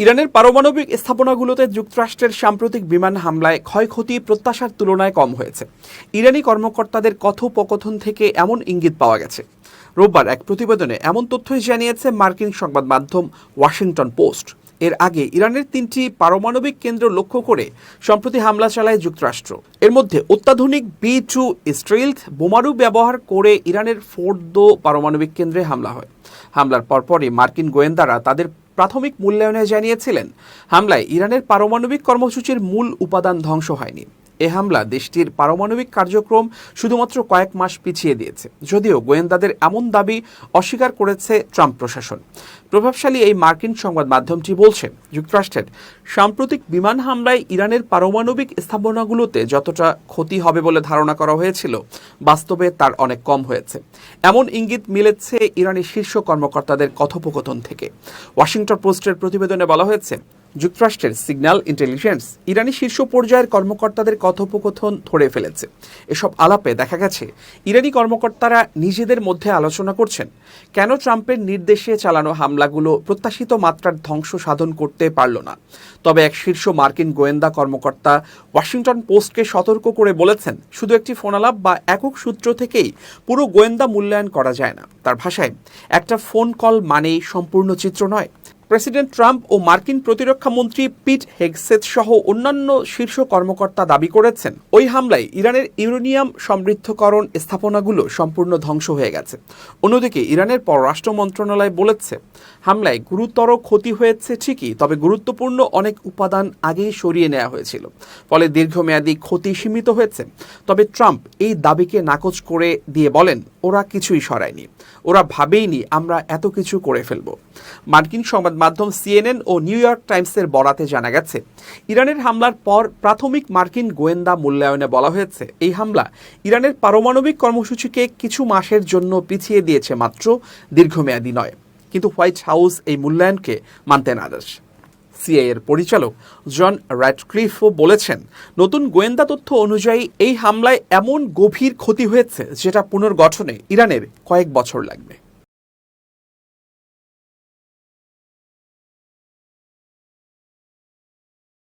ইরানের পারমাণবিক স্থাপনাগুলোতে যুক্তরাষ্ট্রের সাম্প্রতিক বিমান হামলায় ক্ষয়ক্ষতি প্রত্যাশার তুলনায় কম হয়েছে। ইরানি কর্মকর্তাদের কথোপকথন থেকে এমন ইঙ্গিত পাওয়া গেছে। রোববার এক প্রতিবেদনে এমন তথ্যই জানিয়েছে মার্কিন সংবাদ মাধ্যম ওয়াশিংটন পোস্ট। এর আগে ইরানের 3টি পারমাণবিক কেন্দ্র লক্ষ্য করে সম্প্রতি হামলা চালায় যুক্তরাষ্ট্র। এর মধ্যে অত্যাধুনিক B-2 স্টিলথ বোমারু ব্যবহার করে ইরানের ফোর্দো পারমাণবিক কেন্দ্রে হামলা হয়। হামলার পরপরই মার্কিন গোয়েন্দারা তাদের প্রাথমিক মূল্যায়নে জানিয়েছিলেন, হামলায় ইরানের পারমাণবিক কর্মসূচির মূল উপাদান ধ্বংস হয়নি। এ হামলা দেশটির পারমাণবিক কার্যক্রম শুধুমাত্র কয়েক মাস পিছিয়ে দিয়েছে, যদিও গোয়েন্দাদের এমন দাবি অস্বীকার করেছে ট্রাম্প প্রশাসন। প্রভাবশালী এই মার্কিন সংবাদ মাধ্যমটি বলছে, যুক্তরাষ্ট্রের সাম্প্রতিক বিমান হামলায় ইরানের পারমাণবিক স্থাপনাগুলোতে যতটা ক্ষতি হবে বলে ধারণা করা হয়েছিল, বাস্তবে তার অনেক কম হয়েছে। এমন ইঙ্গিত মিলেছে ইরানি শীর্ষ কর্মকর্তাদের কথোপকথন থেকে। ওয়াশিংটন পোস্টের প্রতিবেদনে বলা হয়েছে, যুক্তরাষ্ট্রের সিগন্যাল ইন্টেলিজেন্স ইরানি শীর্ষ পর্যায়ের কর্মকর্তাদের কথোপকথন ধরে ফেলেছে। এসব আলাপে দেখা গেছে ইরানি কর্মকর্তারা নিজেদের মধ্যে আলোচনা করছেন, কেন ট্রাম্পের নির্দেশে চালানো হামলাগুলো প্রত্যাশিত মাত্রার ধ্বংস সাধন করতে পারল না। তবে এক শীর্ষ মার্কিন গোয়েন্দা কর্মকর্তা ওয়াশিংটন পোস্টকে সতর্ক করে বলেছেন, শুধু একটি ফোনালাপ বা একক সূত্র থেকেই পুরো গোয়েন্দা মূল্যায়ন করা যায় না। তার ভাষায়, একটা ফোন কল মানেই সম্পূর্ণ চিত্র নয়। প্রেসিডেন্ট ট্রাম্প ও মার্কিন প্রতিরক্ষা মন্ত্রী পিট হেগসেথ সহ অন্যান্য শীর্ষ কর্মকর্তা দাবি করেছেন, ওই হামলায় ইরানের ইউরেনিয়াম সমৃদ্ধকরণ স্থাপনাগুলো সম্পূর্ণ ধ্বংস হয়ে গেছে। অন্যদিকে ইরানের পররাষ্ট্র মন্ত্রণালয় বলেছে, হামলায় গুরুতর ক্ষতি হয়েছে ঠিকই, তবে গুরুত্বপূর্ণ অনেক উপাদান আগেই সরিয়ে নেওয়া হয়েছিল, ফলে দীর্ঘমেয়াদী ক্ষতি সীমিত হয়েছে। তবে ট্রাম্প এই দাবিকে নাকচ করে দিয়ে বলেন, ওরা কিছুই সরায়নি, ওরা ভাবেইনি আমরা এত কিছু করে ফেলব। মার্কিন সংবাদ মাধ্যম CNN ও নিউ ইয়র্ক টাইমসের বরাতে জানা গেছে, ইরানের হামলার পর প্রাথমিক মার্কিন গোয়েন্দা মূল্যায়নে বলা হয়েছে, এই হামলা ইরানের পারমাণবিক কর্মসূচিকে কিছু মাসের জন্য পিছিয়ে দিয়েছে, মাত্র দীর্ঘমেয়াদী নয়। কিন্তু হোয়াইট হাউস এই মূল্যায়নকে মানতে নারাজ। CIA এর পরিচালক জন র্যাডক্লিফও বলেছেন, নতুন গোয়েন্দা তথ্য অনুযায়ী এই হামলায় এমন গভীর ক্ষতি হয়েছে যেটা পুনর্গঠনে ইরানের কয়েক বছর লাগবে।